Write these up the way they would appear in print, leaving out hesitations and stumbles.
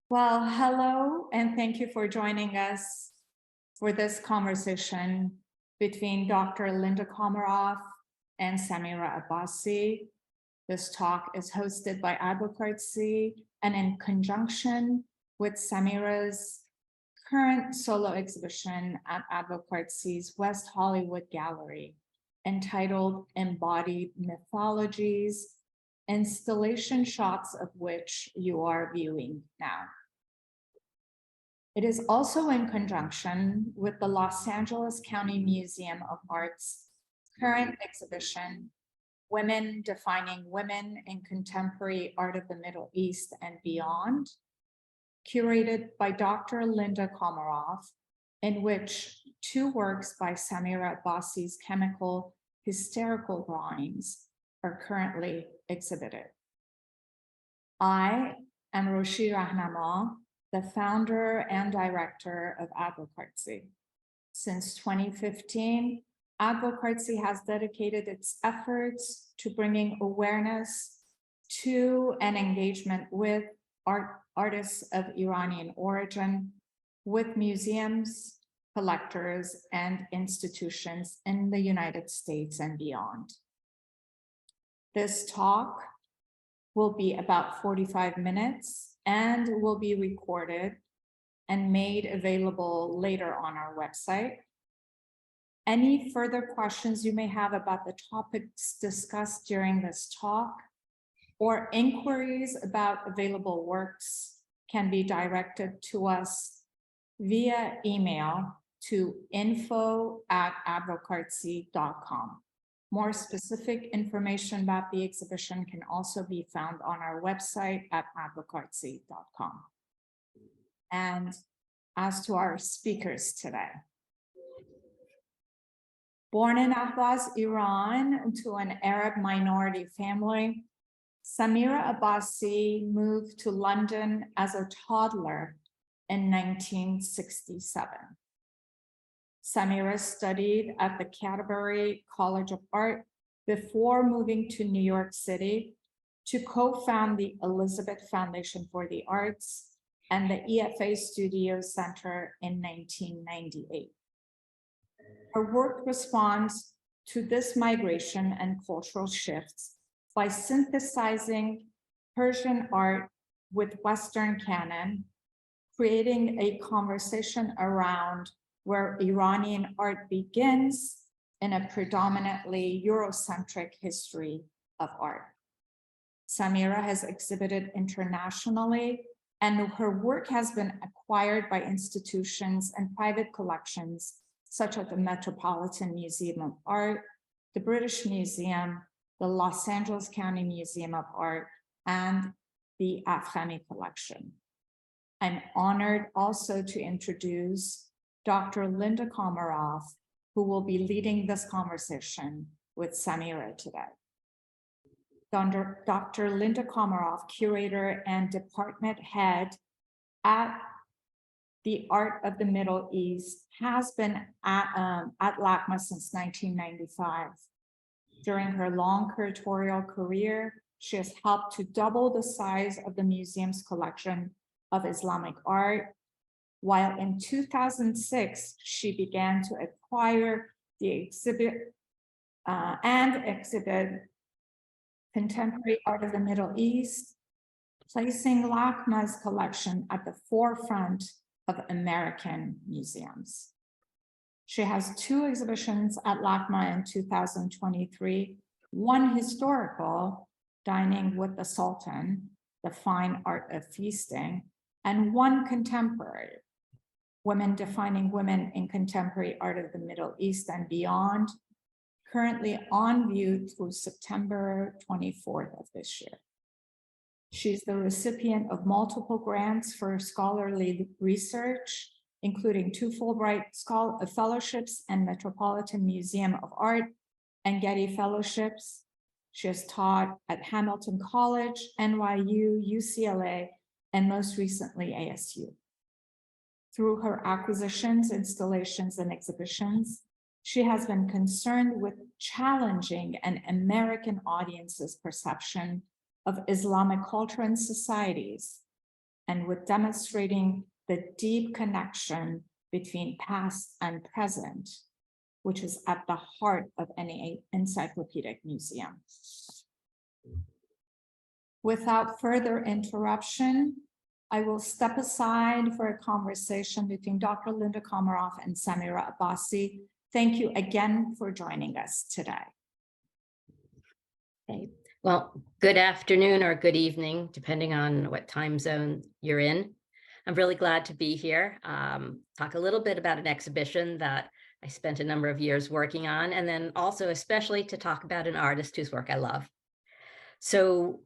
Well, hello, and thank you for joining us for this conversation between Dr. Linda Komaroff and Samira Abbassy. This talk is hosted by ADVOCARTSY and in conjunction with Samira's current solo exhibition at ADVOCARTSY's West Hollywood Gallery, entitled Embodied Mythologies, installation shots of which you are viewing now. It is also in conjunction with the Los Angeles County Museum of Art's current exhibition, Women Defining Women in Contemporary Art of the Middle East and Beyond, curated by Dr. Linda Komaroff, in which two works by Samira Abbassy's chemical hysterical drawings are currently exhibited. I am Roshi Rahnama, the founder and director of ADVOCARTSY. Since 2015, ADVOCARTSY has dedicated its efforts to bringing awareness to and engagement with artists of Iranian origin, with museums, collectors, and institutions in the United States and beyond. This talk will be about 45 minutes and will be recorded and made available later on our website. Any further questions you may have about the topics discussed during this talk or inquiries about available works can be directed to us via email to info@advocartsy.com. More specific information about the exhibition can also be found on our website at advocartsy.com. And as to our speakers today. Born in Ahvaz, Iran, to an Arab minority family, Samira Abbassy moved to London as a toddler in 1967. Samira studied at the Canterbury College of Art before moving to New York City to co-found the Elizabeth Foundation for the Arts and the EFA Studio Center in 1998. Her work responds to this migration and cultural shifts by synthesizing Persian art with Western canon, creating a conversation around where Iranian art begins in a predominantly Eurocentric history of art. Samira has exhibited internationally, and her work has been acquired by institutions and private collections, such as the Metropolitan Museum of Art, the British Museum, the Los Angeles County Museum of Art, and the Afghani Collection. I'm honored also to introduce Dr. Linda Komaroff, who will be leading this conversation with Samira today. Dr. Linda Komaroff, curator and department head at the Art of the Middle East, has been at LACMA since 1995. During her long curatorial career, she has helped to double the size of the museum's collection of Islamic art, while in 2006, she began to acquire the exhibit contemporary art of the Middle East, placing LACMA's collection at the forefront of American museums. She has two exhibitions at LACMA in 2023, one historical, Dining with the Sultan, the Fine Art of Feasting, and one contemporary, Women Defining Women in Contemporary Art of the Middle East and Beyond, currently on view through September 24th of this year. She's the recipient of multiple grants for scholarly research, including 2 Fulbright fellowships and Metropolitan Museum of Art and Getty Fellowships. She has taught at Hamilton College, NYU, UCLA, and most recently ASU. Through her acquisitions, installations, and exhibitions, she has been concerned with challenging an American audience's perception of Islamic culture and societies and with demonstrating the deep connection between past and present, which is at the heart of any encyclopedic museum. Without further interruption, I will step aside for a conversation between Dr. Linda Komaroff and Samira Abbassy. Thank you again for joining us today. Okay. Well, good afternoon or good evening, depending on what time zone you're in. I'm really glad to be here, talk a little bit about an exhibition that I spent a number of years working on, and then also especially to talk about an artist whose work I love. So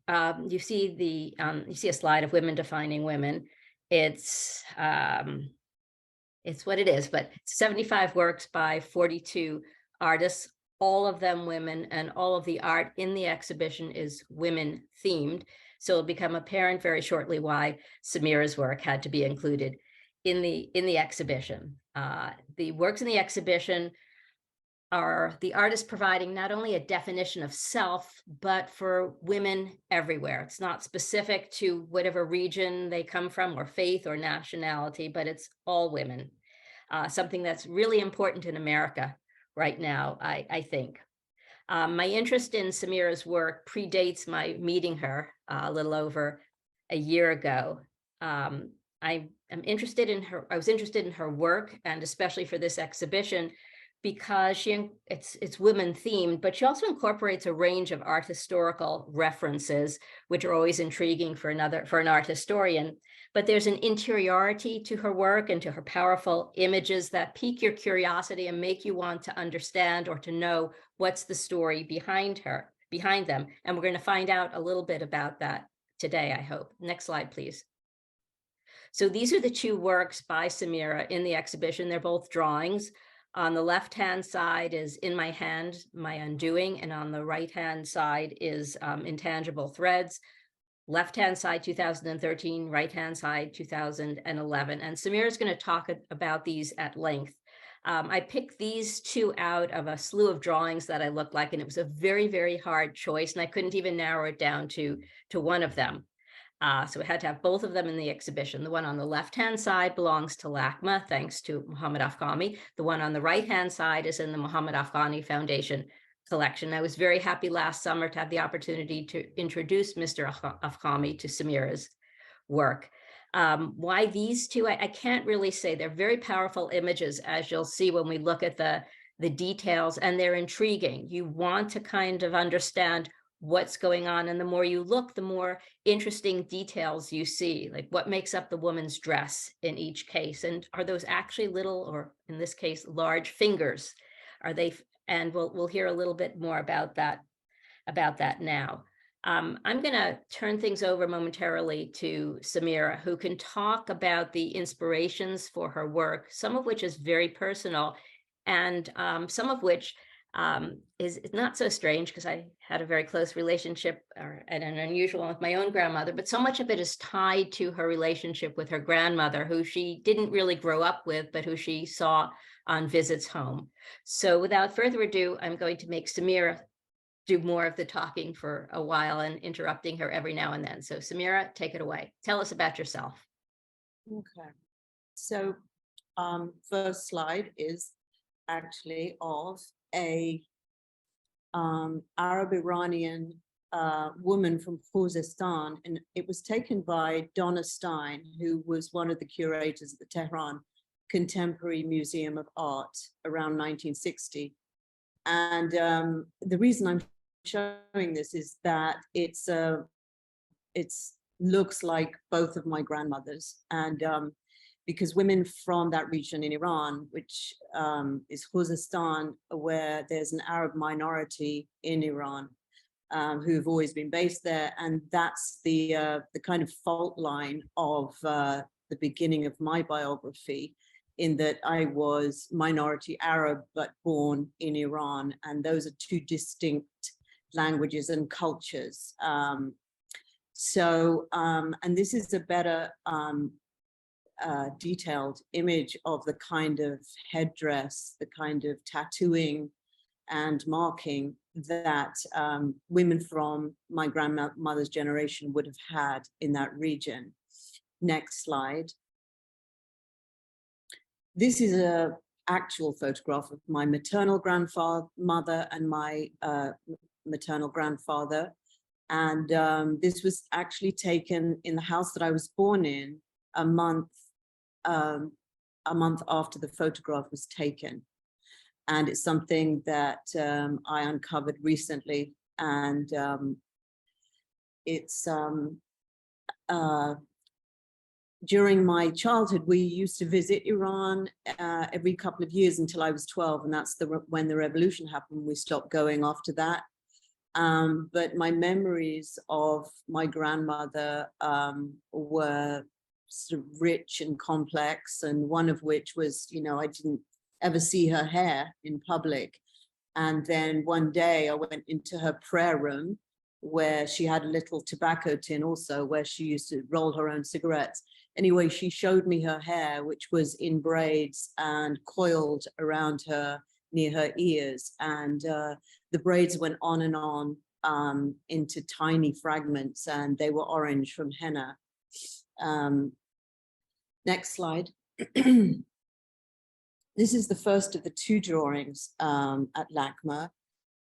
you see a slide of women defining women. It's what it is, but 75 works by 42 artists, all of them women, and all of the art in the exhibition is women themed. So it'll become apparent very shortly why Samira's work had to be included in the exhibition. The works in the exhibition are the artists providing not only a definition of self, but for women everywhere. It's not specific to whatever region they come from or faith or nationality, but it's all women. Something that's really important in America right now, I think. My interest in Samira's work predates my meeting her a little over a year ago. I was interested in her work, and especially for this exhibition, because it's women themed, but she also incorporates a range of art historical references, which are always intriguing for an art historian. But there's an interiority to her work and to her powerful images that pique your curiosity and make you want to understand or to know what's the story behind them. And we're going to find out a little bit about that today, I hope. Next slide, please. So these are the two works by Samira in the exhibition. They're both drawings. On the left-hand side is In My Hand, My Undoing, and on the right-hand side is Intangible Threads. Left-hand side, 2013, right-hand side, 2011. And Samira is going to talk about these at length. I picked these two out of a slew of drawings that I looked like, and it was a very, very hard choice, and I couldn't even narrow it down to one of them. So we had to have both of them in the exhibition. The one on the left-hand side belongs to LACMA, thanks to Muhammad Afghani. The one on the right-hand side is in the Muhammad Afghani Foundation collection. I was very happy last summer to have the opportunity to introduce Mr. Afghani to Samira's work. Why these two? I can't really say. They're very powerful images, as you'll see when we look at the details, and they're intriguing. You want to kind of understand what's going on, and the more you look, the more interesting details you see, like what makes up the woman's dress in each case, and are those actually little, or in this case, large fingers? Are they? And we'll hear a little bit more about that now. I'm going to turn things over momentarily to Samira, who can talk about the inspirations for her work, some of which is very personal, and some of which is not so strange, because I had a very close relationship and an unusual one with my own grandmother, but so much of it is tied to her relationship with her grandmother, who she didn't really grow up with, but who she saw on visits home. So without further ado, I'm going to make Samira do more of the talking for a while and interrupting her every now and then. So Samira, take it away. Tell us about yourself. Okay. So first slide is actually of a Arab-Iranian woman from Khuzestan, and it was taken by Donna Stein, who was one of the curators at the Tehran Contemporary Museum of Art around 1960. And the reason I'm showing this is that it looks like both of my grandmothers, and because women from that region in Iran, which is Khuzestan, where there's an Arab minority in Iran who've always been based there, and that's the kind of fault line of the beginning of my biography, in that I was minority Arab but born in Iran, and those are two distinct languages and cultures. And this is a better detailed image of the kind of headdress, the kind of tattooing and marking that women from my grandmother's generation would have had in that region. Next slide. This is a actual photograph of my maternal grandmother and my maternal grandfather. And this was actually taken in the house that I was born in a month after the photograph was taken. And it's something that I uncovered recently. And it's during my childhood, we used to visit Iran every couple of years until I was 12. And that's when the revolution happened. We stopped going after that. But my memories of my grandmother were sort of rich and complex, and one of which was, you know, I didn't ever see her hair in public. And then one day I went into her prayer room where she had a little tobacco tin also, where she used to roll her own cigarettes. Anyway, she showed me her hair, which was in braids and coiled around her near her ears. And the braids went on and on into tiny fragments, and they were orange from henna. Next slide. This is the first of the 2 drawings at LACMA.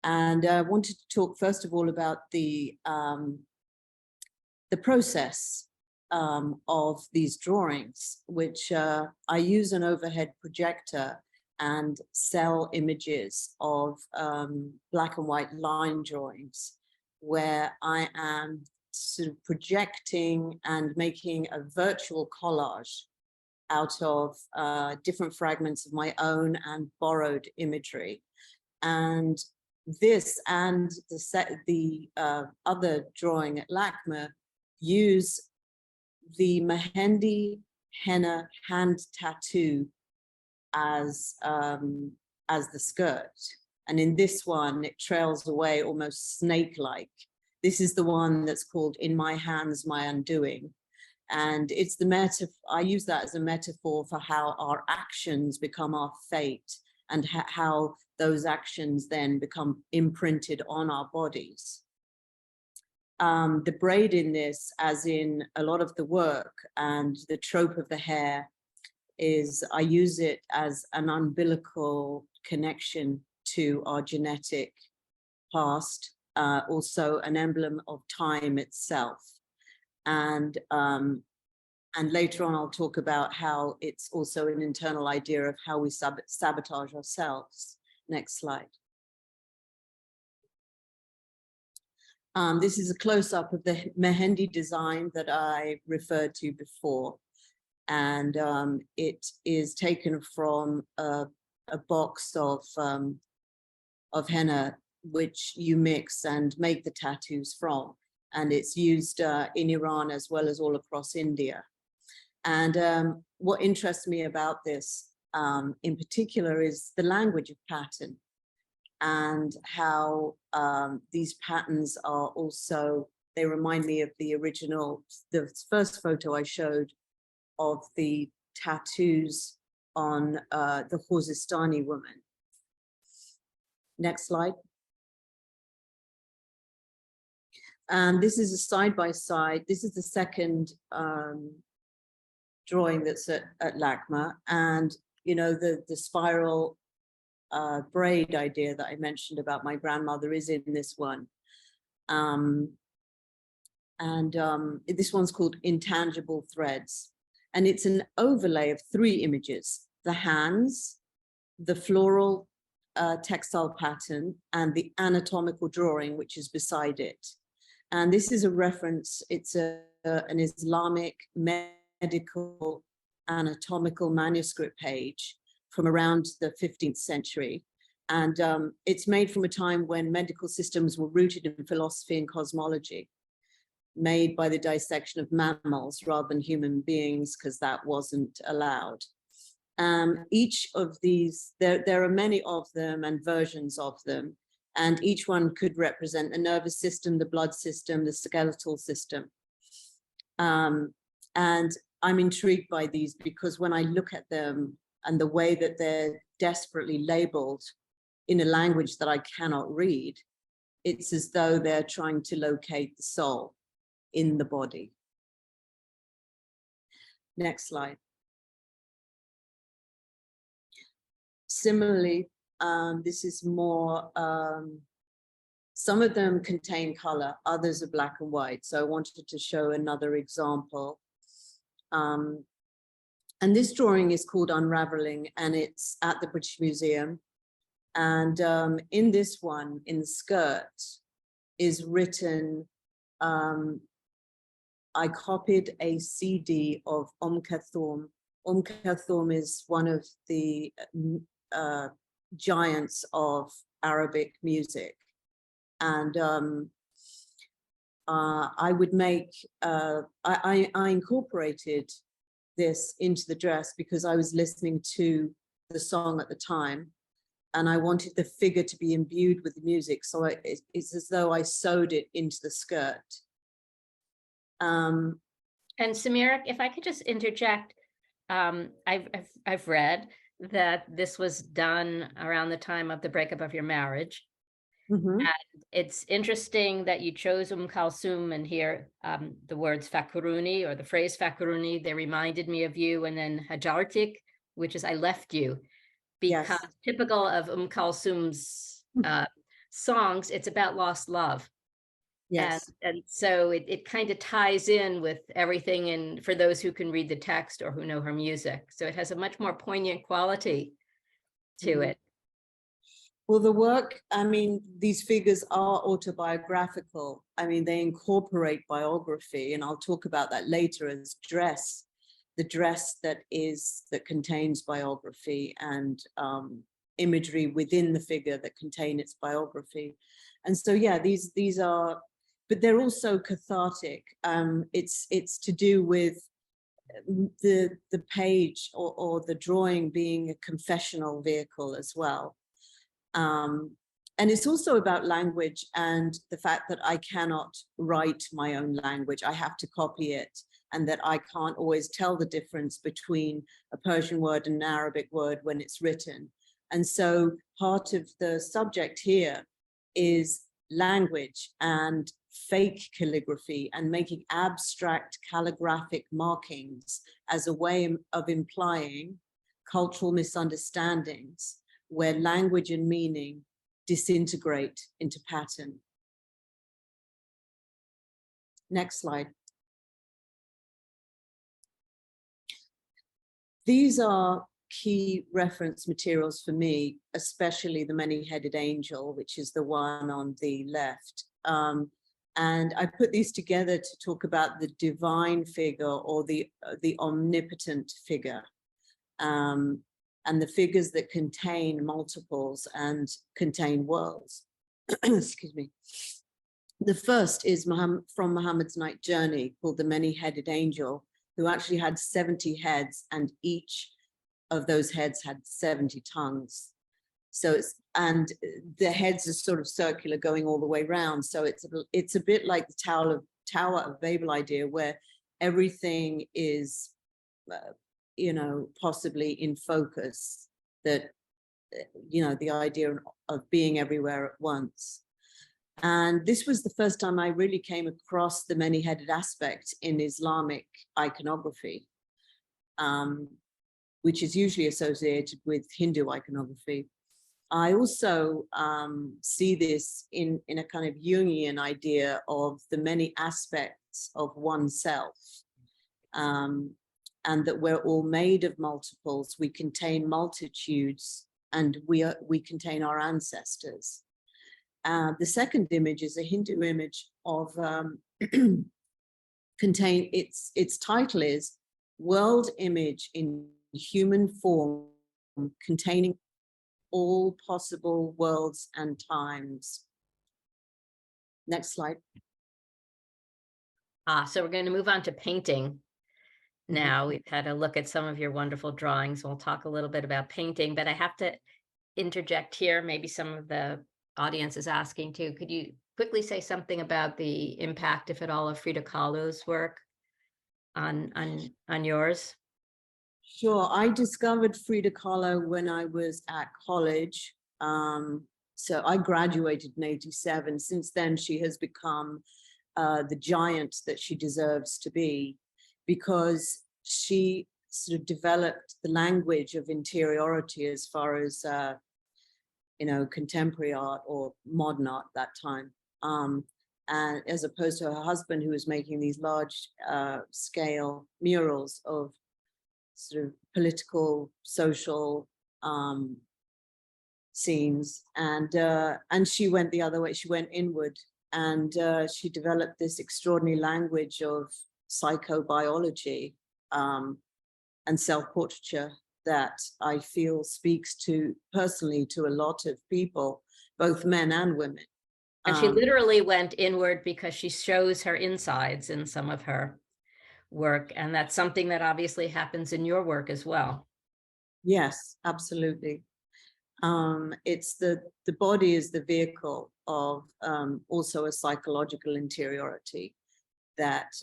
And I wanted to talk first of all about the process of these drawings, which I use an overhead projector and sell images of black and white line drawings, where I am sort of projecting and making a virtual collage out of different fragments of my own and borrowed imagery. And this and the other drawing at LACMA use the Mehendi henna hand tattoo as the skirt. And in this one, it trails away almost snake-like. This is the one that's called In My Hands, My Undoing. And it's the metaphor, I use that as a metaphor for how our actions become our fate, and how those actions then become imprinted on our bodies. The braid in this, as in a lot of the work and the trope of the hair, is I use it as an umbilical connection to our genetic past, also an emblem of time itself. And later on, I'll talk about how it's also an internal idea of how we sabotage ourselves. Next slide. This is a close-up of the Mehendi design that I referred to before. And it is taken from a box of henna, which you mix and make the tattoos from. And it's used in Iran as well as all across India. And what interests me about this in particular is the language of pattern, and how these patterns are also, they remind me of the original, the first photo I showed of the tattoos on the Khuzestani woman. Next slide. And this is a side-by-side. This is the second drawing that's at LACMA. And, you know, the spiral braid idea that I mentioned about my grandmother is in this one. This one's called Intangible Threads. And it's an overlay of 3 images: the hands, the floral textile pattern, and the anatomical drawing, which is beside it. And this is a reference, it's an Islamic medical anatomical manuscript page from around the 15th century. And it's made from a time when medical systems were rooted in philosophy and cosmology, made by the dissection of mammals rather than human beings, because that wasn't allowed. Each of these, there are many of them and versions of them, and each one could represent the nervous system, the blood system, the skeletal system. And I'm intrigued by these because when I look at them and the way that they're desperately labeled in a language that I cannot read, it's as though they're trying to locate the soul in the body. Next slide. Similarly, this is more, some of them contain color, others are black and white. So I wanted to show another example. And this drawing is called Unraveling, and it's at the British Museum. And in this one, in the skirt, is written, I copied a CD of Thorm. Thorm is one of the giants of Arabic music. And I would make, I incorporated this into the dress because I was listening to the song at the time, and I wanted the figure to be imbued with the music. So it's as though I sewed it into the skirt. And Samira, if I could just interject, I've read that this was done around the time of the breakup of your marriage. Mm-hmm. And it's interesting that you chose Kalsum, and here the words fakuruni, or the phrase fakuruni, they reminded me of you, and then hajartik, which is I left you, because Yes. typical of Kalsum's songs, it's about lost love. Yes. And so it kind of ties in with everything, and for those who can read the text or who know her music. So it has a much more poignant quality to it. Well, the work, I mean, these figures are autobiographical. I mean, they incorporate biography, and I'll talk about that later as dress, the dress that contains biography, and imagery within the figure that contain its biography. And so, yeah, these are, but they're also cathartic. It's to do with the page or the drawing being a confessional vehicle as well. And it's also about language and the fact that I cannot write my own language. I have to copy it, and that I can't always tell the difference between a Persian word and an Arabic word when it's written. And so part of the subject here is language and fake calligraphy, and making abstract calligraphic markings as a way of implying cultural misunderstandings where language and meaning disintegrate into pattern. Next slide. These are key reference materials for me, especially the many-headed angel, which is the one on the left. And I put these together to talk about the divine figure, or the omnipotent figure. And the figures that contain multiples and contain worlds. Excuse me. The first is from Muhammad's Night Journey, called the Many-Headed Angel, who actually had 70 heads, and each of those heads had 70 tongues. So and the heads are sort of circular, going all the way around. So it's a bit like the Tower of Babel idea, where everything is possibly in focus, that, the idea of being everywhere at once. And this was the first time I really came across the many-headed aspect in Islamic iconography, which is usually associated with Hindu iconography. I also see this in a kind of Jungian idea of the many aspects of oneself. And that we're all made of multiples, we contain multitudes, and we contain our ancestors. The second image is a Hindu image of, its title is World Image in Human Form, Containing All Possible Worlds and Times. Next slide. So we're going to move on to painting. Now we've had a look at some of your wonderful drawings. We'll talk a little bit about painting, but I have to interject here. Maybe some of the audience is asking too. Could you quickly say something about the impact, if at all, of Frida Kahlo's work on yours? Sure. I discovered Frida Kahlo when I was at college. So I graduated in '87. Since then, she has become the giant that she deserves to be, because she sort of developed the language of interiority as far as, you know, contemporary art or modern art that time. And as opposed to her husband, who was making these large scale murals of sort of political, social scenes. And she went the other way. She went inward, and she developed this extraordinary language of psychobiology and self-portraiture that I feel speaks to personally to a lot of people, both men and women. And she literally went inward because she shows her insides in some of her work. And that's something that obviously happens in your work as well. Yes, absolutely. It's the body is the vehicle of also a psychological interiority that,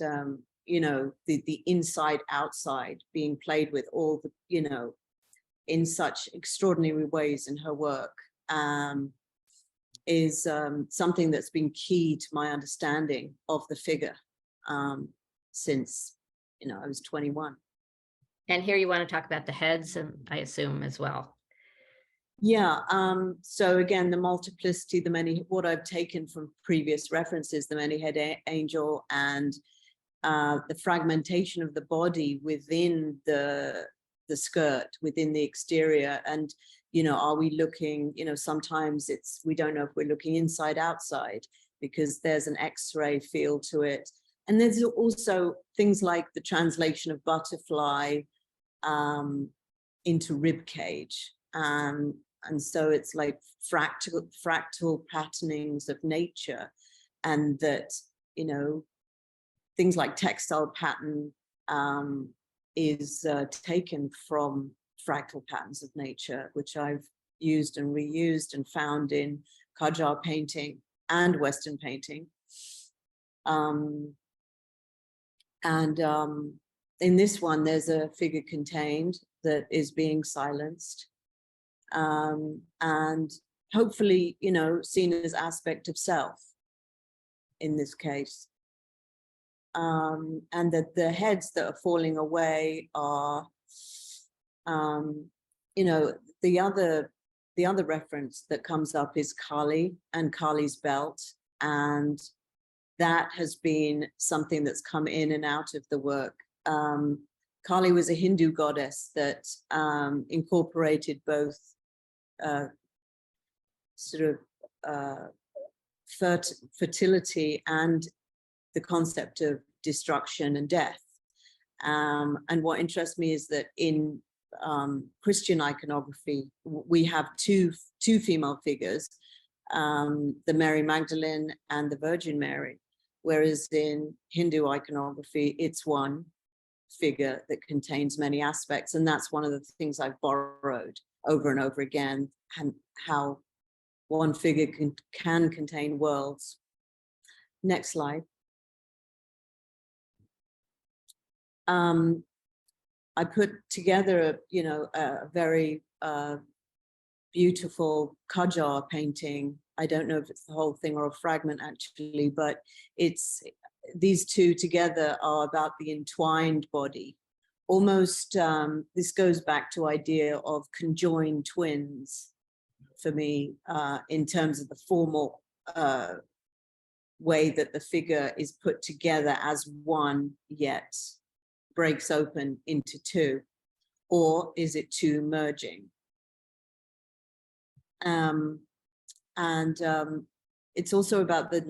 you know, the inside outside being played with all the, you know, in such extraordinary ways in her work. Is something that's been key to my understanding of the figure since, you know, I was 21. And here you want to talk about the heads, and I assume as well. Yeah, so again, the multiplicity, the many, what I've taken from previous references, the many-head angel, and the fragmentation of the body within the skirt, within the exterior. And you know, are we looking, you know, sometimes it's, we don't know if we're looking inside, outside, because there's an X-ray feel to it. And there's also things like the translation of butterfly into rib cage. And so it's like fractal patternings of nature. And that, you know, things like textile pattern is taken from fractal patterns of nature, which I've used and reused and found in kajar painting and Western painting. In this one, there's a figure contained that is being silenced, and hopefully, you know, seen as aspect of self in this case. And that the heads that are falling away are, you know, the other reference that comes up is Kali and Kali's belt, and that has been something that's come in and out of the work. Kali was a Hindu goddess that incorporated both sort of fertility and the concept of destruction and death. And what interests me is that in Christian iconography, we have two female figures, the Mary Magdalene and the Virgin Mary, whereas in Hindu iconography, it's one figure that contains many aspects. And that's one of the things I've borrowed over and over again, and how one figure can contain worlds. Next slide. I put together, you know, a very beautiful kajar painting. I don't know if it's the whole thing or a fragment actually, but it's, these two together are about the entwined body. Almost, this goes back to idea of conjoined twins for me, in terms of the formal way that the figure is put together as one, yet breaks open into two, or is it two merging? It's also about the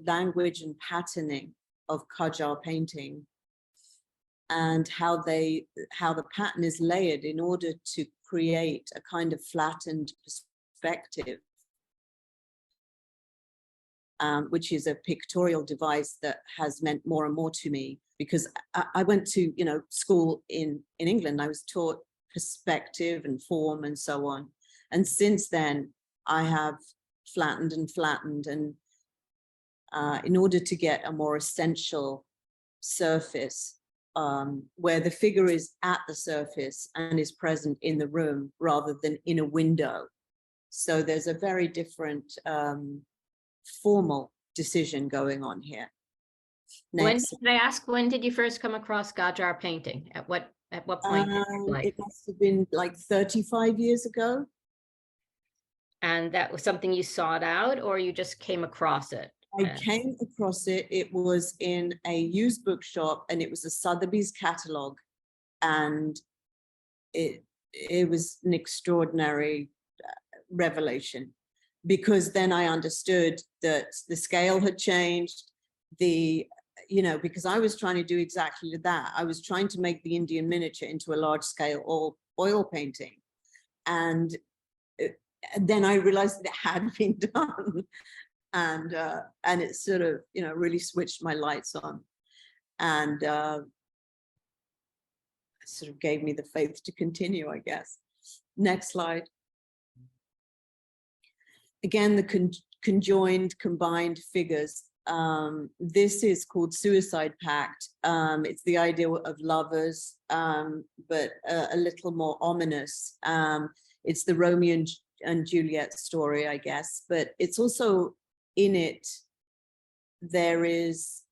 language and patterning of kajar painting, and how the pattern is layered in order to create a kind of flattened perspective, which is a pictorial device that has meant more and more to me, because I went to, you know, school in England. I was taught perspective and form and so on. And since then, I have flattened and flattened, and in order to get a more essential surface, where the figure is at the surface and is present in the room rather than in a window. So there's a very different formal decision going on here. Next. Can I ask, when did you first come across kajar painting? At what point in your life? It must have been like 35 years ago. And that was something you sought out, or you just came across it? I came across it. It was in a used bookshop, and it was a Sotheby's catalogue, and it was an extraordinary revelation, because then I understood that the scale had changed. Because I was trying to do exactly that. I was trying to make the Indian miniature into a large scale oil painting, and then I realized that it had been done. And it sort of, really switched my lights on, and sort of gave me the faith to continue, I guess. Next slide. Again, the combined figures. This is called Suicide Pact. It's the idea of lovers, but a little more ominous. It's the Romeo and Juliet story, I guess, but it's also, in it, there is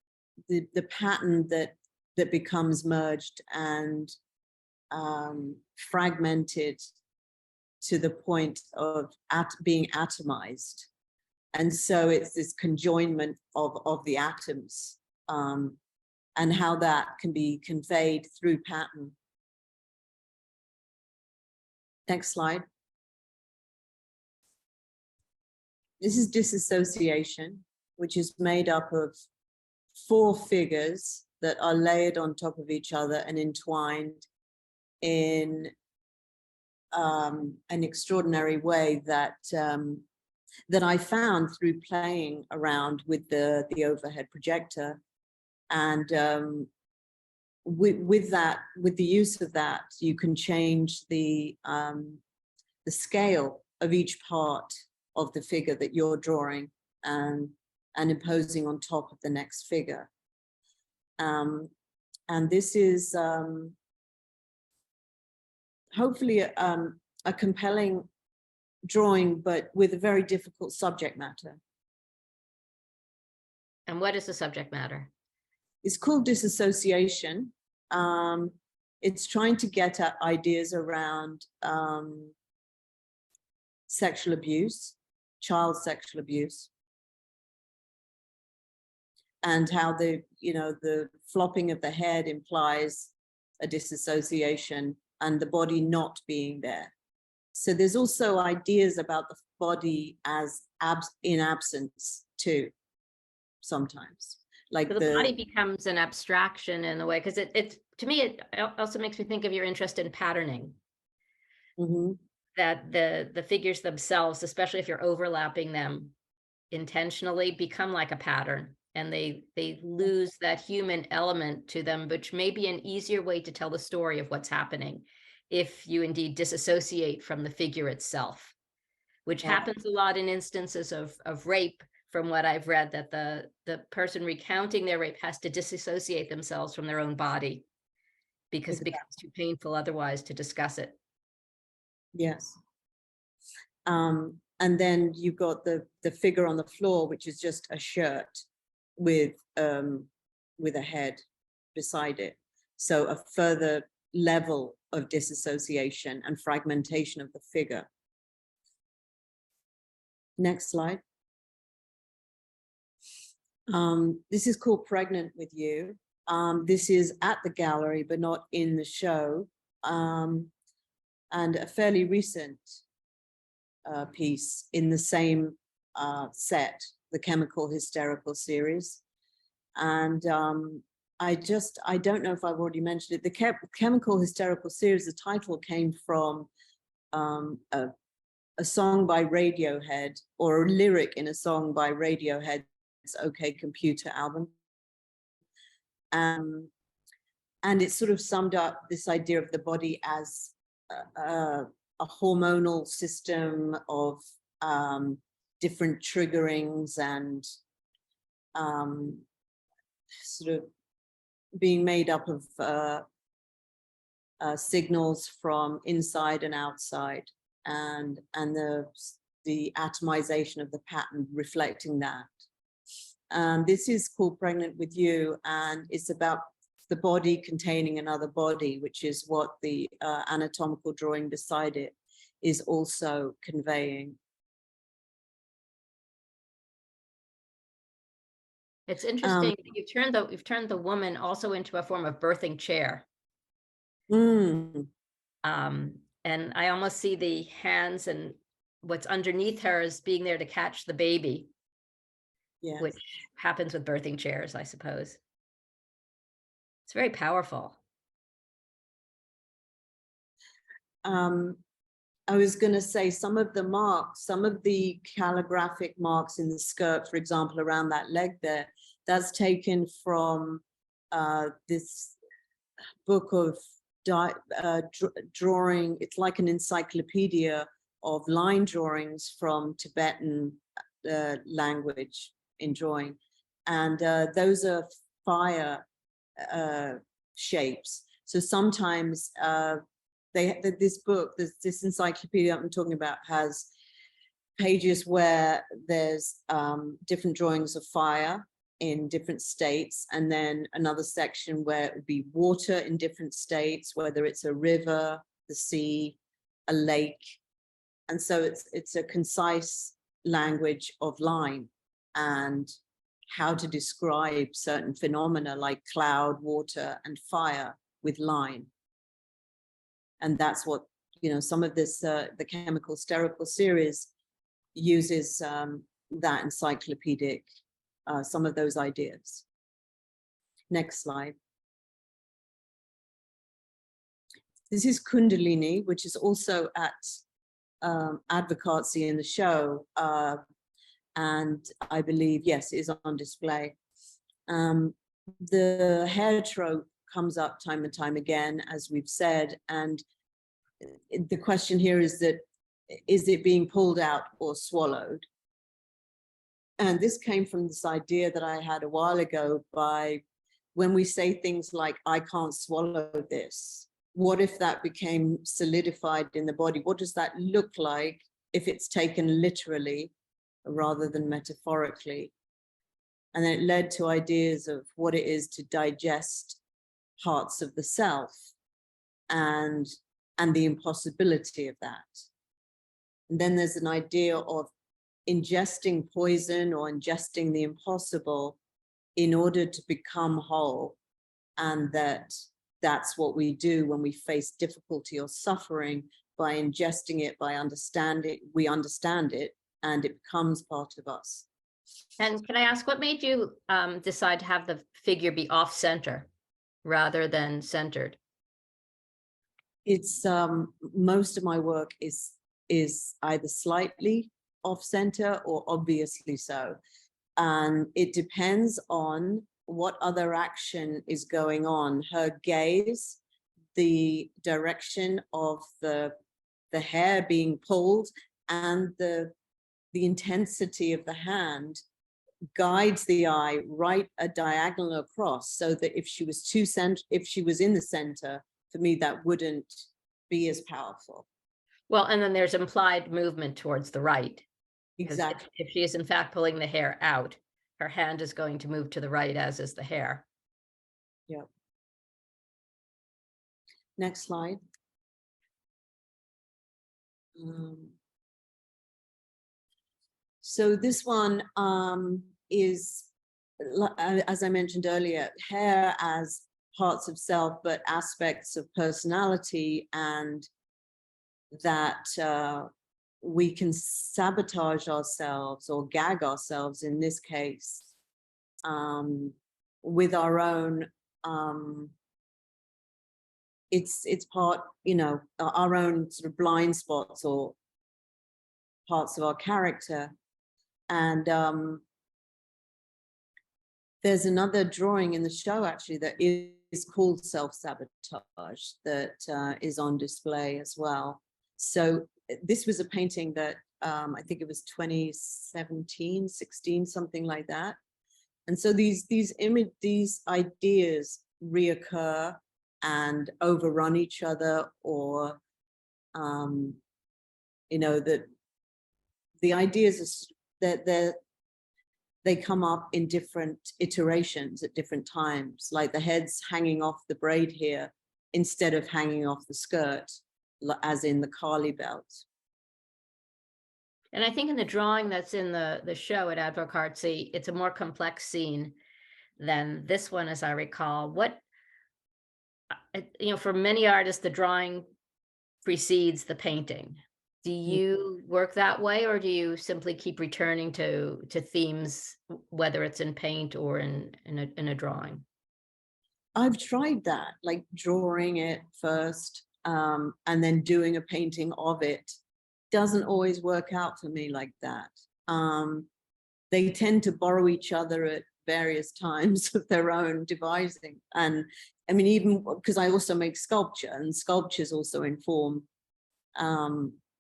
the pattern that becomes merged and fragmented to the point of being atomized. And so it's this conjoinment of the atoms, and how that can be conveyed through pattern. Next slide. This is disassociation, which is made up of 4 figures that are layered on top of each other and entwined in an extraordinary way that I found through playing around with the overhead projector. And with the use of that, you can change the scale of each part of the figure that you're drawing and imposing on top of the next figure. And this is hopefully a compelling drawing, but with a very difficult subject matter. And what is the subject matter? It's called disassociation. It's trying to get at ideas around sexual abuse, child sexual abuse, and how the flopping of the head implies a disassociation and the body not being there. So there's also ideas about the body as in absence too, sometimes. Like so the body becomes an abstraction in a way, because it to me, it also makes me think of your interest in patterning. Mm-hmm. That the figures themselves, especially if you're overlapping them intentionally, become like a pattern, and they lose that human element to them, which may be an easier way to tell the story of what's happening if you indeed disassociate from the figure itself, which happens a lot in instances of rape, from what I've read, that the person recounting their rape has to disassociate themselves from their own body because it becomes too painful otherwise to discuss it. Yes. And then you've got the figure on the floor, which is just a shirt with a head beside it. So a further level of disassociation and fragmentation of the figure. Next slide. This is called Pregnant with You. This is at the gallery, but not in the show. And a fairly recent piece in the same set, the Chemical Hysterical series. And I don't know if I've already mentioned it. The Chemical Hysterical series, the title came from a song by Radiohead, or a lyric in a song by Radiohead's OK Computer album. And it sort of summed up this idea of the body as a hormonal system of different triggerings and sort of being made up of signals from inside and outside, and the atomization of the pattern reflecting that. This is called Pregnant with You, and it's about the body containing another body, which is what the anatomical drawing beside it is also conveying. It's interesting that you've turned the woman also into a form of birthing chair. Mm, And I almost see the hands and what's underneath her as being there to catch the baby, yes. which happens with birthing chairs, I suppose. It's very powerful. I was going to say some of the marks, some of the calligraphic marks in the skirt, for example, around that leg there, that's taken from this book of drawing. It's like an encyclopedia of line drawings from Tibetan language in drawing. And those are fire shapes. So sometimes this book, this encyclopedia I'm talking about, has pages where there's different drawings of fire in different states, and then another section where it would be water in different states, whether it's a river, the sea, a lake. And so it's a concise language of line and how to describe certain phenomena like cloud, water, and fire with line. And that's what, you know, some of this, the Chemical Sterical series uses that encyclopedic, some of those ideas. Next slide. This is Kundalini, which is also at ADVOCARTSY in the show. And I believe, yes, it is on display. The hair trope comes up time and time again, as we've said. And the question here is that, is it being pulled out or swallowed? And this came from this idea that I had a while ago by when we say things like, I can't swallow this. What if that became solidified in the body? What does that look like if it's taken literally rather than metaphorically? And then it led to ideas of what it is to digest parts of the self and the impossibility of that. And then there's an idea of ingesting poison or ingesting the impossible in order to become whole, and that's what we do when we face difficulty or suffering. By ingesting it, by understanding, we understand it, and it becomes part of us. And can I ask, what made you decide to have the figure be off center rather than centered? It's most of my work is either slightly off center or obviously so. And it depends on what other action is going on. Her gaze, the direction of the hair being pulled, and the intensity of the hand guides the eye right a diagonal across, so that if she was if she was in the center, for me, that wouldn't be as powerful. Well, and then there's implied movement towards the right. Exactly. If she is in fact pulling the hair out, her hand is going to move to the right, as is the hair. Yeah. Next slide. So this one is, as I mentioned earlier, hair as parts of self, but aspects of personality, and that we can sabotage ourselves or gag ourselves in this case with our own, it's part, you know, our own sort of blind spots or parts of our character. And there's another drawing in the show actually that is called Self-Sabotage that is on display as well. So this was a painting that I think it was 2017, 16, something like that. And so these ideas reoccur and overrun each other, or you know, that the ideas are that they come up in different iterations at different times, like the head's hanging off the braid here instead of hanging off the skirt, as in the Kali belt. And I think in the drawing that's in the show at ADVOCARTSY, it's a more complex scene than this one, as I recall. What, you know, for many artists, the drawing precedes the painting. Do you work that way, or do you simply keep returning to themes, whether it's in paint or in a drawing? I've tried that, like drawing it first, and then doing a painting of it. Doesn't always work out for me like that. They tend to borrow each other at various times of their own devising. And I mean, even because I also make sculpture, and sculptures also inform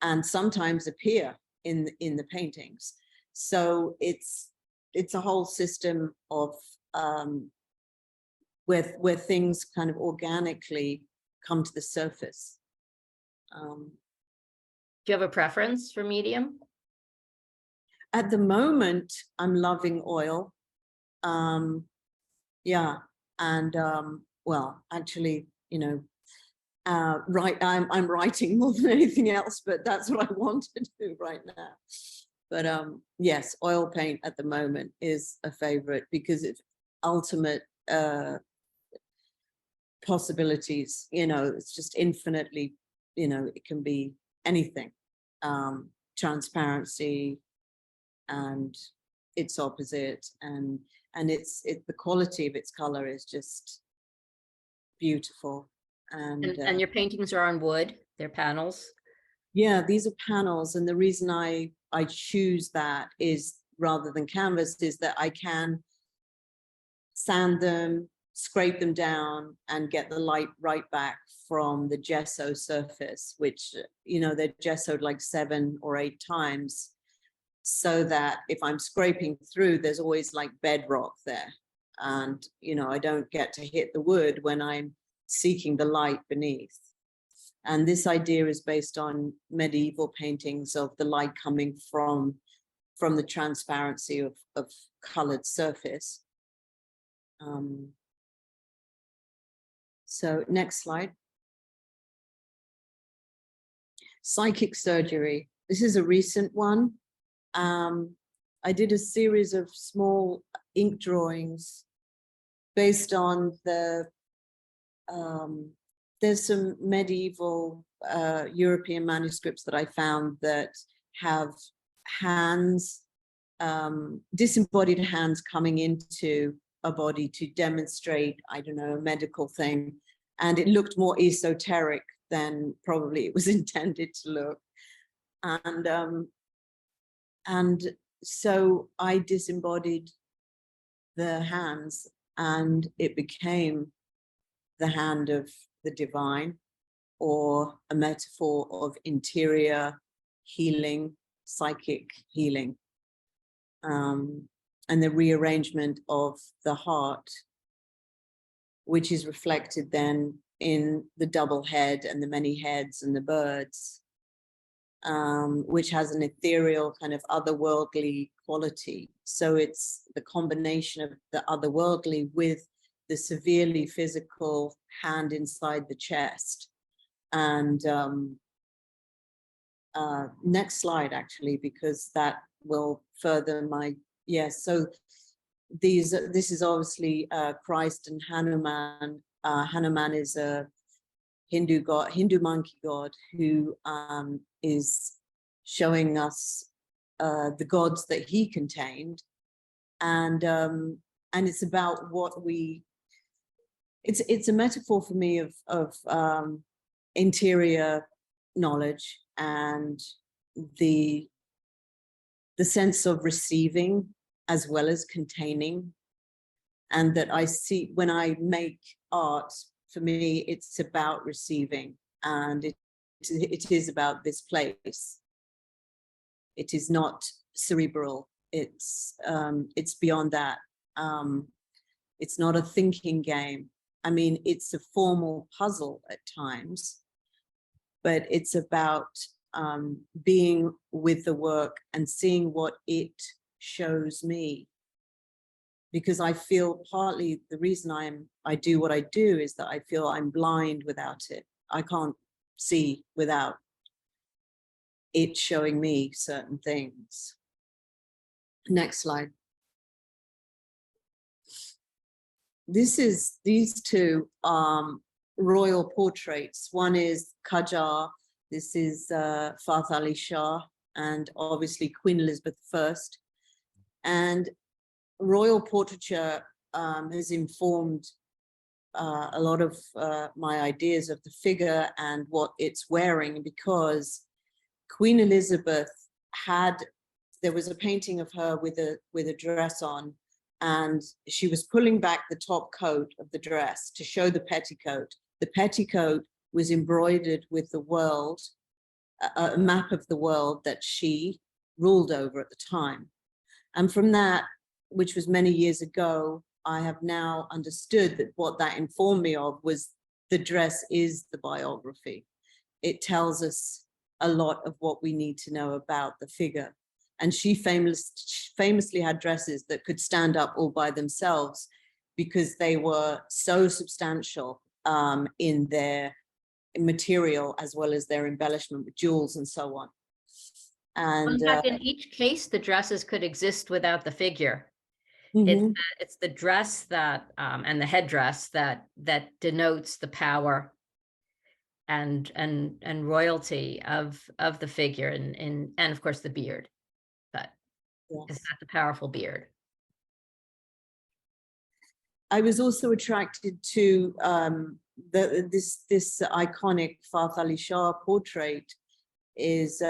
and sometimes appear in the paintings. So it's a whole system of where things kind of organically come to the surface. Do you have a preference for medium? At the moment, I'm loving oil. Yeah, and well, actually, you know, I'm writing more than anything else, but that's what I want to do right now. But yes, oil paint at the moment is a favorite because it's ultimate possibilities. You know, it's just infinitely, you know, it can be anything. Transparency and its opposite, and the quality of its color is just beautiful. And your paintings are on wood, they're panels? Yeah, these are panels, and the reason I choose that is, rather than canvas, is that I can sand them, scrape them down, and get the light right back from the gesso surface, which, you know, they're gessoed like 7 or 8 times, so that if I'm scraping through, there's always like bedrock there, and, you know, I don't get to hit the wood when I'm seeking the light beneath. And this idea is based on medieval paintings of the light coming from the transparency of colored surface. So next slide. Psychic surgery. This is a recent one. I did a series of small ink drawings based on the there's some medieval European manuscripts that I found that have hands, disembodied hands coming into a body to demonstrate, I don't know, a medical thing. And it looked more esoteric than probably it was intended to look. And so I disembodied the hands, and it became the hand of the divine, or a metaphor of interior healing, psychic healing, and the rearrangement of the heart, which is reflected then in the double head and the many heads and the birds, which has an ethereal kind of otherworldly quality. So it's the combination of the otherworldly with the severely physical hand inside the chest. And next slide, actually, because that will further my, yes. So this is obviously Christ and Hanuman. Hanuman is a Hindu god, Hindu monkey god, who is showing us the gods that he contained. And it's about what we, it's a metaphor for me of interior knowledge and the sense of receiving as well as containing. And that I see when I make art, for me, it's about receiving, and it is about this place. It is not cerebral. It's beyond that. It's not a thinking game. I mean, it's a formal puzzle at times, but it's about being with the work and seeing what it shows me because I feel partly the reason I do what I do is that I feel I'm blind without it. I can't see without it showing me certain things. Next slide. These two royal portraits. One is Kajar. This is Fath Ali Shah, and obviously Queen Elizabeth I. And royal portraiture has informed a lot of my ideas of the figure and what it's wearing, because Queen Elizabeth there was a painting of her with a dress on, and she was pulling back the top coat of the dress to show the petticoat. The petticoat was embroidered with the world, a map of the world that she ruled over at the time. And from that, which was many years ago, I have now understood that what that informed me of was the dress is the biography. It tells us a lot of what we need to know about the figure. And she famously had dresses that could stand up all by themselves because they were so substantial in their material as well as their embellishment with jewels and so on. And in fact, in each case, the dresses could exist without the figure. It's the dress that and the headdress that denotes the power and royalty of the figure, and of course the beard. But yes. it's not the powerful beard. I was also attracted to this iconic Fath Ali Shah portrait. Is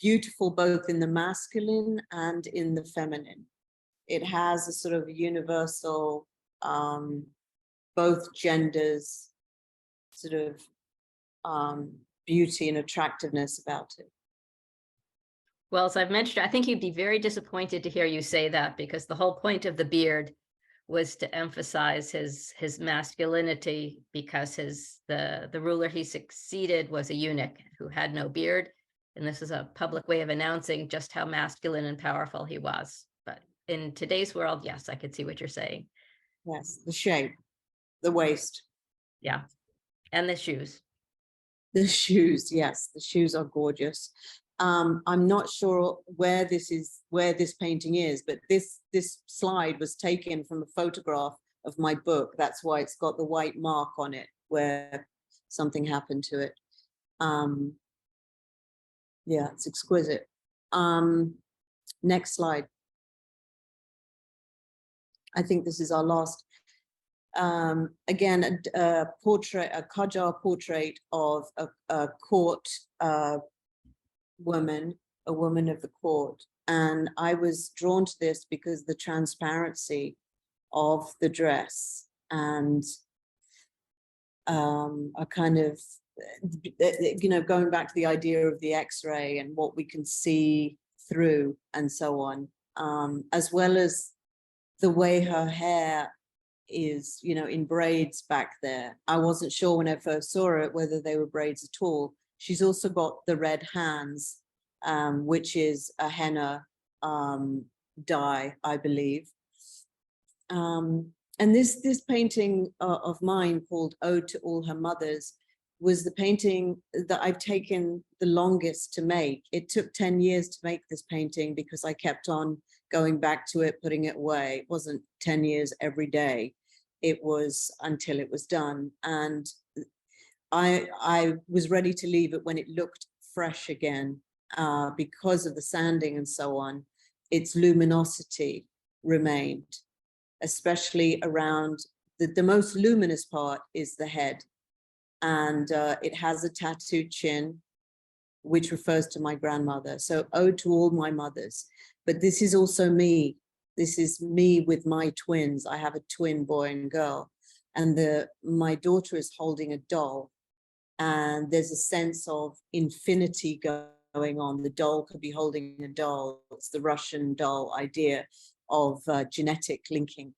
beautiful both in the masculine and in the feminine. It has a sort of universal, both genders sort of beauty and attractiveness about it. Well, as I've mentioned, I think you'd be very disappointed to hear you say that, because the whole point of the beard was to emphasize his masculinity, because the ruler he succeeded was a eunuch who had no beard, and this is a public way of announcing just how masculine and powerful he was. But in today's world, yes, I could see what you're saying. Yes, the shape, the waist. Yeah, and the shoes. The shoes, yes, the shoes are gorgeous. I'm not sure where this painting is, but this slide was taken from a photograph of my book. That's why it's got the white mark on it where something happened to it. Yeah, it's exquisite. Next slide. I think this is our last. Again, a portrait, a kajar portrait of a court woman, a woman of the court. And I was drawn to this because the transparency of the dress and a kind of, going back to the idea of the X-ray and what we can see through and so on, as well as the way her hair is, in braids back there. I wasn't sure when I first saw it whether they were braids at all. She's also got the red hands, which is a henna dye, I believe. And this painting of mine called Ode to All Her Mothers was the painting that I've taken the longest to make. It took 10 years to make this painting because I kept on going back to it, putting it away. It wasn't 10 years every day. It was until it was done. And I was ready to leave it when it looked fresh again, because of the sanding and so on. Its luminosity remained, especially around the most luminous part is the head. And it has a tattooed chin, which refers to my grandmother. So ode to all my mothers. But this is also me. This is me with my twins. I have a twin boy and girl. And my daughter is holding a doll. And there's a sense of infinity going on. The doll could be holding a doll. It's the Russian doll idea of genetic linking.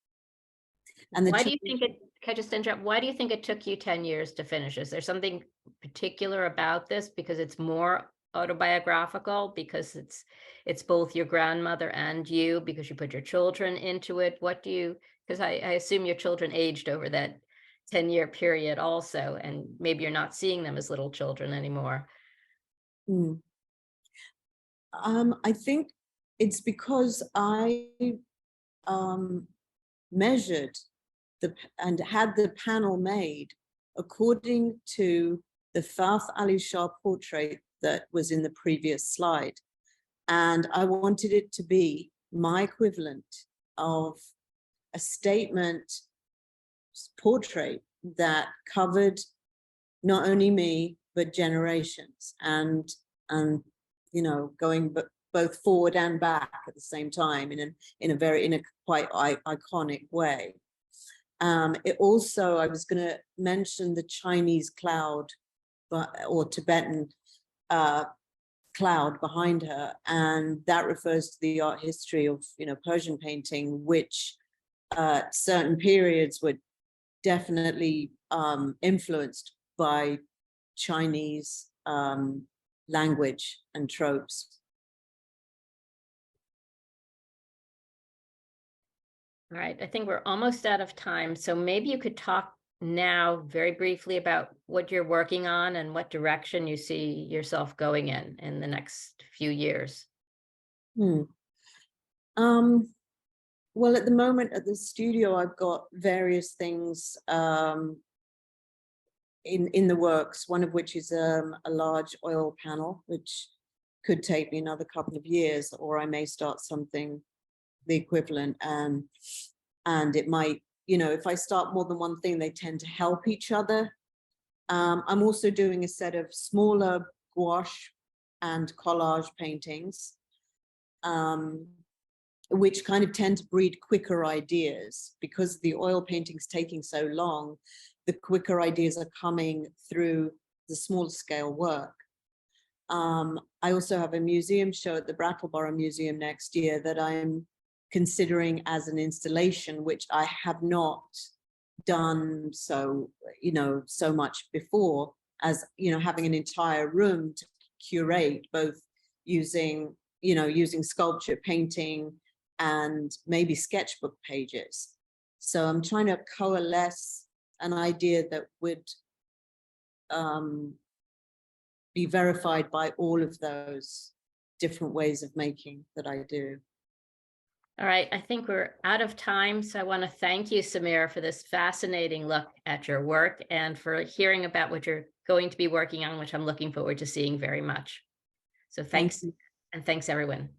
And why do you think it, can I just interrupt? Why do you think it took you 10 years to finish? Is there something particular about this? Because it's more autobiographical because it's both your grandmother and you, because you put your children into it? What do you, because I assume your children aged over that 10-year period also, and maybe you're not seeing them as little children anymore. I think it's because I measured and had the panel made according to the Fath Ali Shah portrait that was in the previous slide. And I wanted it to be my equivalent of a statement portrait that covered not only me, but generations, and you know, going both forward and back at the same time in a quite iconic way. It also, I was going to mention the Chinese cloud, or Tibetan cloud behind her, and that refers to the art history of, you know, Persian painting, which certain periods were definitely influenced by Chinese language and tropes. All right, I think we're almost out of time. So maybe you could talk now very briefly about what you're working on and what direction you see yourself going in the next few years. Well, at the moment at the studio, I've got various things in the works, one of which is a large oil panel, which could take me another couple of years, or I may start something the equivalent, and it might, you know, if I start more than one thing, they tend to help each other. I'm also doing a set of smaller gouache and collage paintings, which kind of tend to breed quicker ideas, because the oil painting's taking so long. The quicker ideas are coming through the small scale work. I also have a museum show at the Brattleboro Museum next year that I'm considering as an installation, which I have not done so much before, as, you know, having an entire room to curate, both using sculpture, painting, and maybe sketchbook pages. So I'm trying to coalesce an idea that would be verified by all of those different ways of making that I do. All right, I think we're out of time. So I want to thank you, Samira, for this fascinating look at your work and for hearing about what you're going to be working on, which I'm looking forward to seeing very much. So thanks, and thanks everyone.